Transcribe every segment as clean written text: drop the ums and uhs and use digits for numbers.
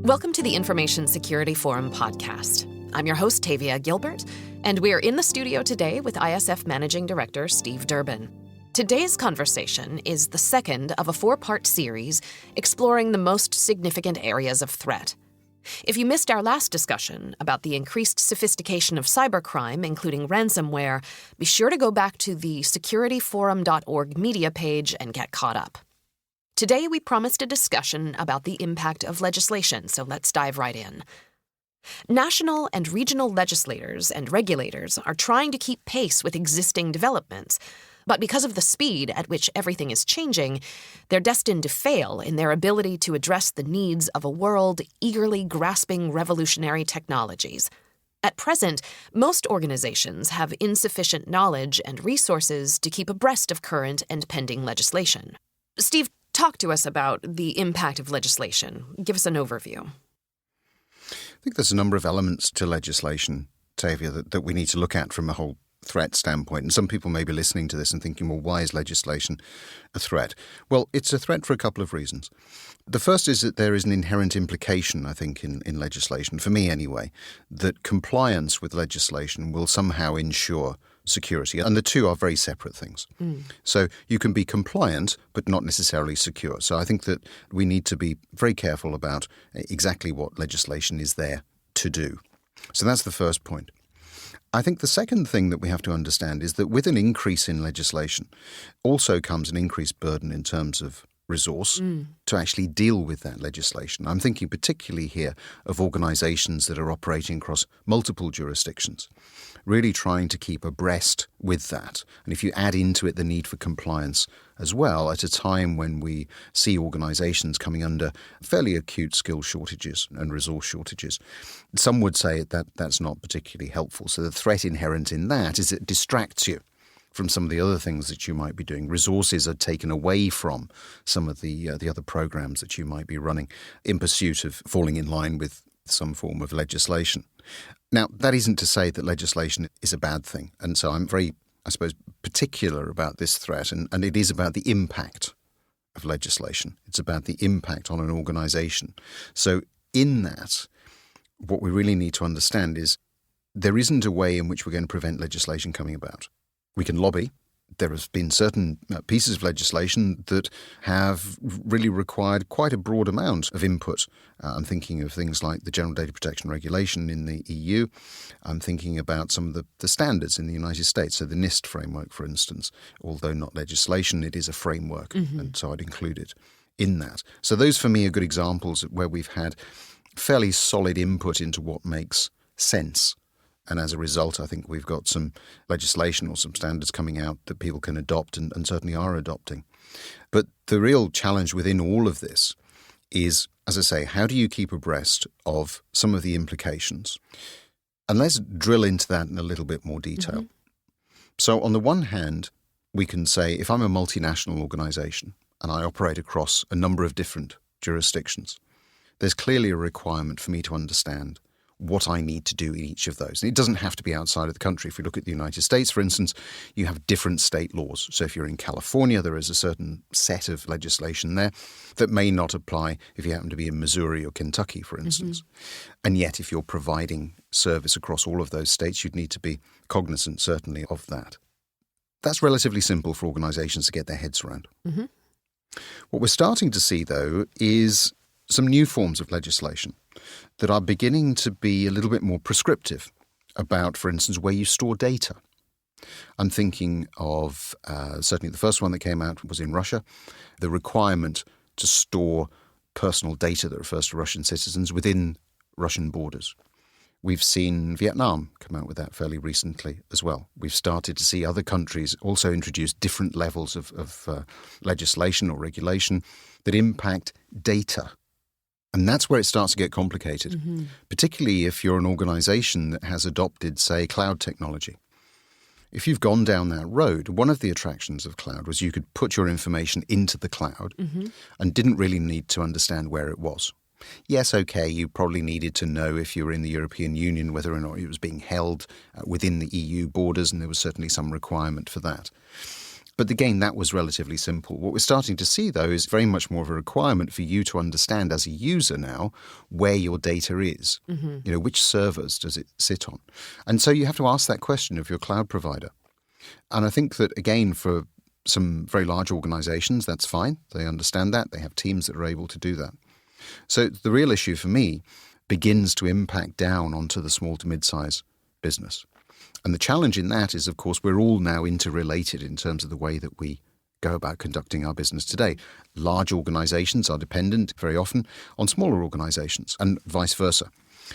Welcome to the Information Security Forum podcast. I'm your host, Tavia Gilbert, and we're in the studio today with ISF Managing Director Steve Durbin. Today's conversation is the second of a four-part series exploring the most significant areas of threat. If you missed our last discussion about the increased sophistication of cybercrime, including ransomware, be sure to go back to the securityforum.org media page and get caught up. Today, we promised a discussion about the impact of legislation, so let's dive right in. National and regional legislators and regulators are trying to keep pace with existing developments, but because of the speed at which everything is changing, they're destined to fail in their ability to address the needs of a world eagerly grasping revolutionary technologies. At present, most organizations have insufficient knowledge and resources to keep abreast of current and pending legislation. Steve, talk to us about the impact of legislation. Give us an overview. I think there's a number of elements to legislation, Tavia, that we need to look at from a whole threat standpoint. And some people may be listening to this and thinking, well, why is legislation a threat? Well, it's a threat for a couple of reasons. The first is that there is an inherent implication, I think, in legislation, for me anyway, that compliance with legislation will somehow ensure security. And the two are very separate things. So you can be compliant, but not necessarily secure. So I think that we need to be very careful about exactly what legislation is there to do. So that's the first point. I think the second thing that we have to understand is that with an increase in legislation also comes an increased burden in terms of resource to actually deal with that legislation. I'm thinking particularly here of organizations that are operating across multiple jurisdictions, really trying to keep abreast with that. And if you add into it the need for compliance as well, at a time when we see organizations coming under fairly acute skill shortages and resource shortages, some would say that that's not particularly helpful. So the threat inherent in that is it distracts you from some of the other things that you might be doing. Resources are taken away from some of the other programs that you might be running in pursuit of falling in line with some form of legislation. Now, that isn't to say that legislation is a bad thing. And so I'm very, I suppose, particular about this threat. And it is about the impact of legislation. It's about the impact on an organization. So in that, what we really need to understand is there isn't a way in which we're going to prevent legislation coming about. We can lobby. There have been certain pieces of legislation that have really required quite a broad amount of input. I'm thinking of things like the General Data Protection Regulation in the EU. I'm thinking about some of the standards in the United States. So the NIST framework, for instance, although not legislation, it is a framework. And so I'd include it in that. So those for me are good examples where we've had fairly solid input into what makes sense. And as a result, I think we've got some legislation or some standards coming out that people can adopt and certainly are adopting. But the real challenge within all of this is, as I say, how do you keep abreast of some of the implications? And let's drill into that in a little bit more detail. So on the one hand, we can say if I'm a multinational organization and I operate across a number of different jurisdictions, there's clearly a requirement for me to understand what I need to do in each of those. And it doesn't have to be outside of the country. If we look at the United States, for instance, you have different state laws. So if you're in California, there is a certain set of legislation there that may not apply if you happen to be in Missouri or Kentucky, for instance. And yet, if you're providing service across all of those states, you'd need to be cognizant, certainly, of that. That's relatively simple for organizations to get their heads around. What we're starting to see, though, is some new forms of legislation that are beginning to be a little bit more prescriptive about, for instance, where you store data. I'm thinking of, certainly the first one that came out was in Russia, the requirement to store personal data that refers to Russian citizens within Russian borders. We've seen Vietnam come out with that fairly recently as well. We've started to see other countries also introduce different levels of legislation or regulation that impact data. And that's where it starts to get complicated, particularly if you're an organization that has adopted, say, cloud technology. If you've gone down that road, one of the attractions of cloud was you could put your information into the cloud and didn't really need to understand where it was. Yes, okay, you probably needed to know if you were in the European Union whether or not it was being held within the EU borders, and there was certainly some requirement for that. But again, that was relatively simple. What we're starting to see, though, is very much more of a requirement for you to understand as a user now where your data is. Which servers does it sit on? And so you have to ask that question of your cloud provider. And I think that, again, for some very large organizations, that's fine. They understand that. They have teams that are able to do that. So the real issue for me begins to impact down onto the small to mid-size business. And the challenge in that is, of course, we're all now interrelated in terms of the way that we go about conducting our business today. Large organizations are dependent very often on smaller organizations and vice versa.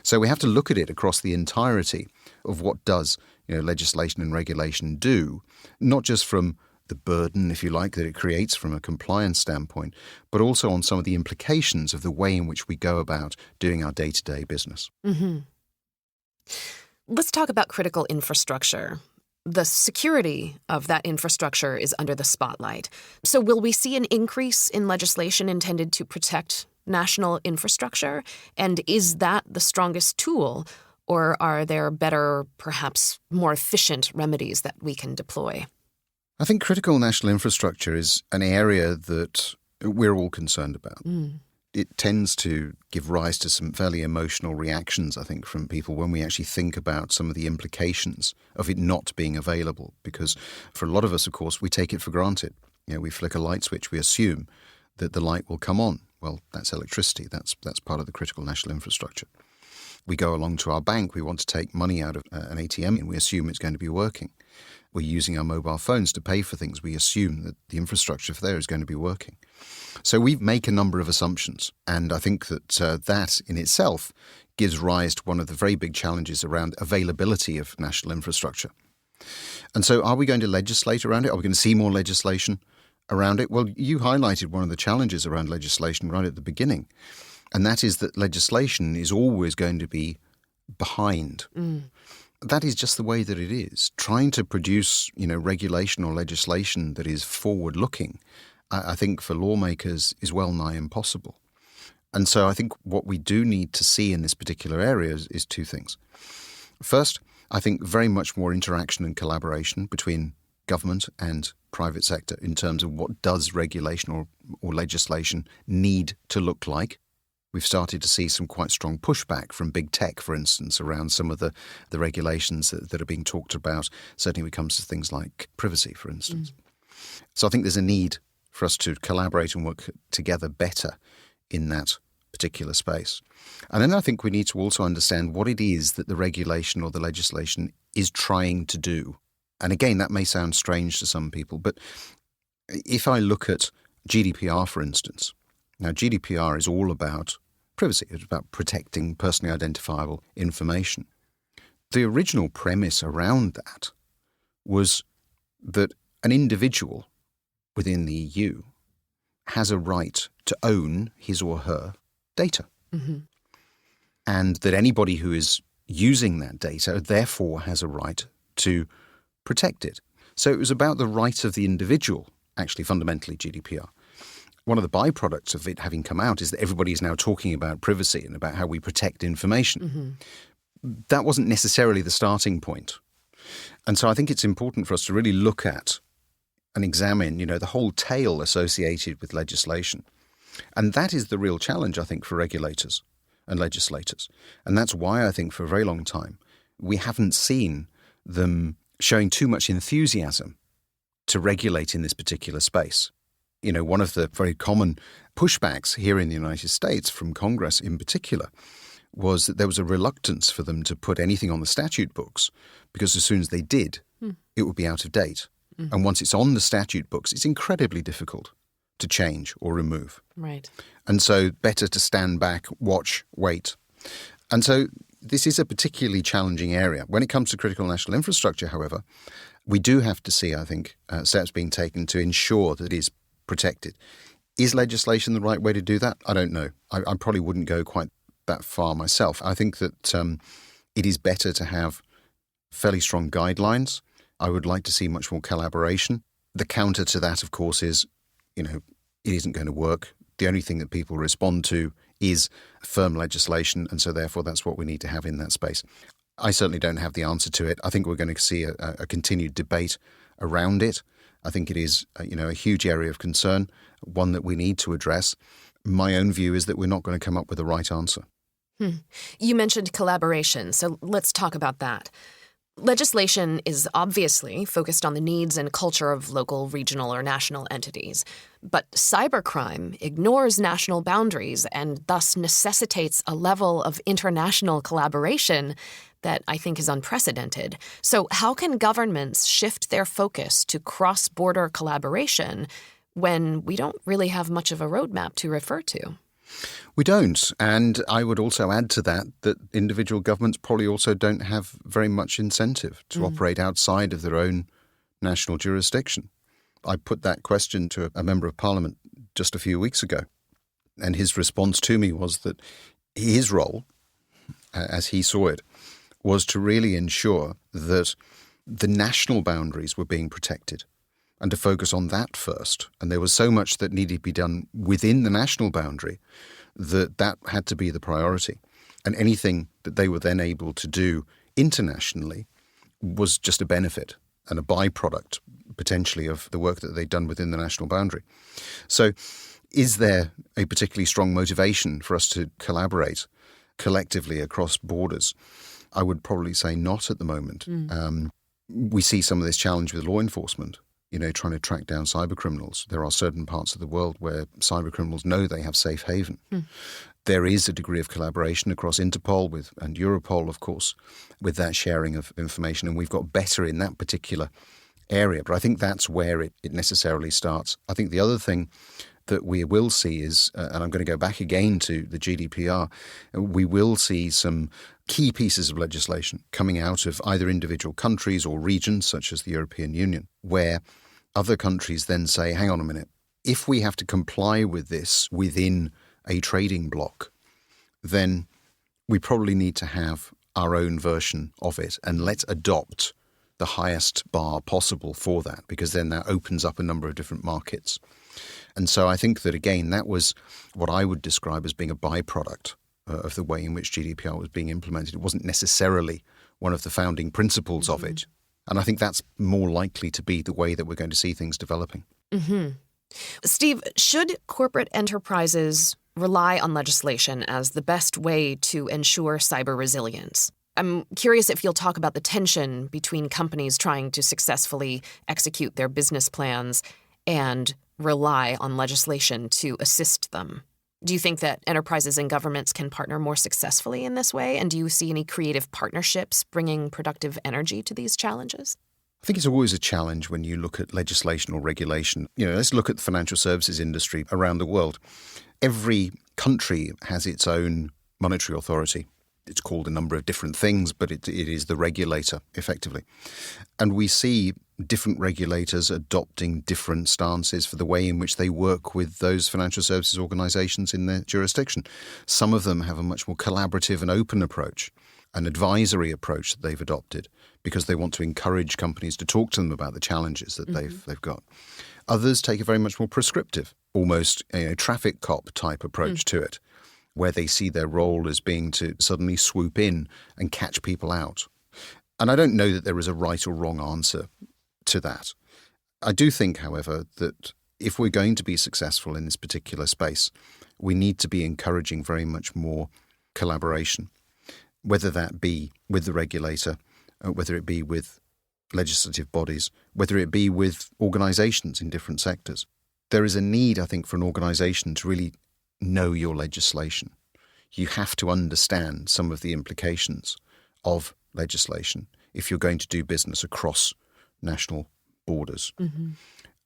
So we have to look at it across the entirety of what does legislation and regulation do, not just from the burden, if you like, that it creates from a compliance standpoint, but also on some of the implications of the way in which we go about doing our day-to-day business. Let's talk about critical infrastructure. The security of that infrastructure is under the spotlight. So will we see an increase in legislation intended to protect national infrastructure? And is that the strongest tool, or are there better, perhaps more efficient remedies that we can deploy? I think critical national infrastructure is an area that we're all concerned about. It tends to give rise to some fairly emotional reactions, I think, from people when we actually think about some of the implications of it not being available. Because for a lot of us, of course, we take it for granted. We flick a light switch, we assume that the light will come on. Well, that's electricity. That's part of the critical national infrastructure. We go along to our bank, we want to take money out of an ATM, and we assume it's going to be working. We're using our mobile phones to pay for things. We assume that the infrastructure for there is going to be working. So we make a number of assumptions. And I think that that in itself gives rise to one of the very big challenges around availability of national infrastructure. And so are we going to legislate around it? Are we going to see more legislation around it? Well, you highlighted one of the challenges around legislation right at the beginning. And that is that legislation is always going to be behind. That is just the way that it is. Trying to produce, regulation or legislation that is forward-looking, I think for lawmakers is well nigh impossible. And so I think what we do need to see in this particular area is two things. First, I think very much more interaction and collaboration between government and private sector in terms of what does regulation or legislation need to look like. We've started to see some quite strong pushback from big tech, for instance, around some of the regulations that are being talked about, certainly when it comes to things like privacy, for instance. So I think there's a need for us to collaborate and work together better in that particular space. And then I think we need to also understand what it is that the regulation or the legislation is trying to do. And again, that may sound strange to some people, but if I look at GDPR, for instance, now GDPR is all about privacy. It's about protecting personally identifiable information. The original premise around that was that an individual within the EU has a right to own his or her data. And that anybody who is using that data therefore has a right to protect it. So it was about the right of the individual, actually fundamentally GDPR. One of the byproducts of it having come out is that everybody is now talking about privacy and about how we protect information. That wasn't necessarily the starting point. And so I think it's important for us to really look at and examine, the whole tail associated with legislation. And that is the real challenge, I think, for regulators and legislators. And that's why I think for a very long time we haven't seen them showing too much enthusiasm to regulate in this particular space. One of the very common pushbacks here in the United States from Congress in particular was that there was a reluctance for them to put anything on the statute books because as soon as they did, it would be out of date. And once it's on the statute books, it's incredibly difficult to change or remove. Right. And so better to stand back, watch, wait. And so this is a particularly challenging area. When it comes to critical national infrastructure, however, we do have to see, I think, steps being taken to ensure that it is protected. Is legislation the right way to do that? I don't know. I probably wouldn't go quite that far myself. I think that it is better to have fairly strong guidelines. I would like to see much more collaboration. The counter to that, of course, is, it isn't going to work. The only thing that people respond to is firm legislation, and so therefore that's what we need to have in that space. I certainly don't have the answer to it. I think we're going to see a continued debate around it. I think it is, a huge area of concern, one that we need to address. My own view is that we're not going to come up with the right answer. You mentioned collaboration, so let's talk about that. Legislation is obviously focused on the needs and culture of local, regional, or national entities. But cybercrime ignores national boundaries and thus necessitates a level of international collaboration that I think is unprecedented. So how can governments shift their focus to cross-border collaboration when we don't really have much of a roadmap to refer to? We don't. And I would also add to that individual governments probably also don't have very much incentive to operate outside of their own national jurisdiction. I put that question to a member of parliament just a few weeks ago, and his response to me was that his role, as he saw it, was to really ensure that the national boundaries were being protected and to focus on that first. And there was so much that needed to be done within the national boundary that had to be the priority. And anything that they were then able to do internationally was just a benefit and a byproduct, potentially, of the work that they'd done within the national boundary. So is there a particularly strong motivation for us to collaborate collectively across borders? I would probably say not at the moment. We see some of this challenge with law enforcement, trying to track down cyber criminals. There are certain parts of the world where cyber criminals know they have safe haven. There is a degree of collaboration across Interpol and Europol, of course, with that sharing of information, and we've got better in that particular area. But I think that's where it necessarily starts. I think the other thing that we will see is, and I'm going to go back again to the GDPR, we will see some key pieces of legislation coming out of either individual countries or regions, such as the European Union, where other countries then say, hang on a minute, if we have to comply with this within a trading bloc, then we probably need to have our own version of it, and let's adopt the highest bar possible for that, because then that opens up a number of different markets. And so I think that, again, that was what I would describe as being a byproduct of the way in which GDPR was being implemented. It wasn't necessarily one of the founding principles of it. And I think that's more likely to be the way that we're going to see things developing. Steve, should corporate enterprises rely on legislation as the best way to ensure cyber resilience? I'm curious if you'll talk about the tension between companies trying to successfully execute their business plans and rely on legislation to assist them. Do you think that enterprises and governments can partner more successfully in this way? And do you see any creative partnerships bringing productive energy to these challenges? I think it's always a challenge when you look at legislation or regulation. Let's look at the financial services industry around the world. Every country has its own monetary authority. It's called a number of different things, but it is the regulator, effectively. And we see different regulators adopting different stances for the way in which they work with those financial services organizations in their jurisdiction. Some of them have a much more collaborative and open approach, an advisory approach that they've adopted, because they want to encourage companies to talk to them about the challenges that they've got. Others take a very much more prescriptive, almost traffic cop type approach to it, where they see their role as being to suddenly swoop in and catch people out. And I don't know that there is a right or wrong answer to that. I do think, however, that if we're going to be successful in this particular space, we need to be encouraging very much more collaboration, whether that be with the regulator, whether it be with legislative bodies, whether it be with organizations in different sectors. There is a need, I think, for an organization to really know your legislation. You have to understand some of the implications of legislation if you're going to do business across national borders.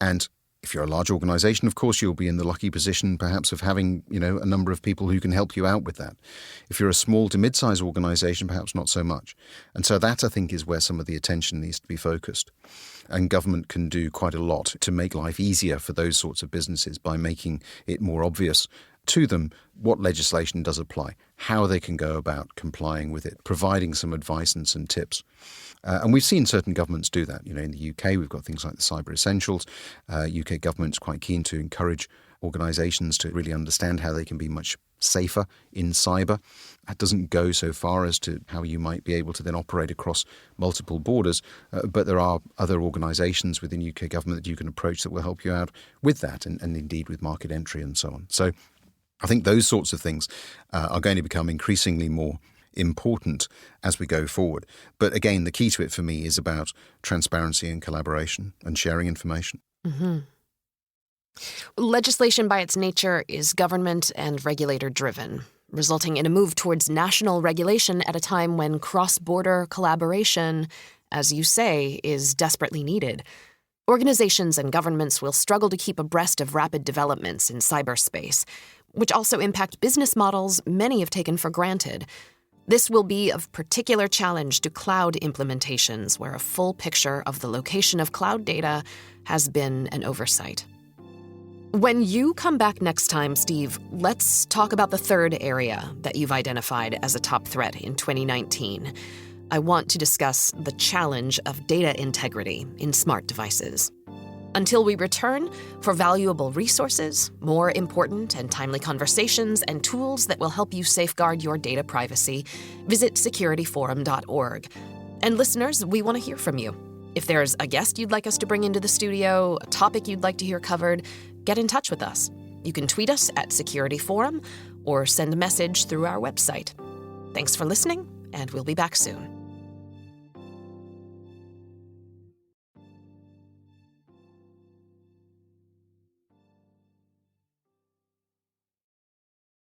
And if you're a large organization, of course, you'll be in the lucky position perhaps of having, a number of people who can help you out with that. If you're a small to mid-sized organization, perhaps not so much. And so that, I think, is where some of the attention needs to be focused. And government can do quite a lot to make life easier for those sorts of businesses by making it more obvious to them what legislation does apply, how they can go about complying with it, providing some advice and some tips. And we've seen certain governments do that. In the UK, we've got things like the Cyber Essentials. UK government's quite keen to encourage organisations to really understand how they can be much safer in cyber. That doesn't go so far as to how you might be able to then operate across multiple borders, but there are other organisations within UK government that you can approach that will help you out with that and indeed with market entry and so on. So I think those sorts of things are going to become increasingly more important as we go forward. But again, the key to it for me is about transparency and collaboration and sharing information. Mm-hmm. Legislation by its nature is government and regulator driven, resulting in a move towards national regulation at a time when cross-border collaboration, as you say, is desperately needed. Organizations and governments will struggle to keep abreast of rapid developments in cyberspace, which also impact business models many have taken for granted. This will be of particular challenge to cloud implementations, where a full picture of the location of cloud data has been an oversight. When you come back next time, Steve, let's talk about the third area that you've identified as a top threat in 2019. I want to discuss the challenge of data integrity in smart devices. Until we return, for valuable resources, more important and timely conversations, and tools that will help you safeguard your data privacy, visit securityforum.org. And listeners, we want to hear from you. If there's a guest you'd like us to bring into the studio, a topic you'd like to hear covered, get in touch with us. You can tweet us at Security Forum or send a message through our website. Thanks for listening, and we'll be back soon.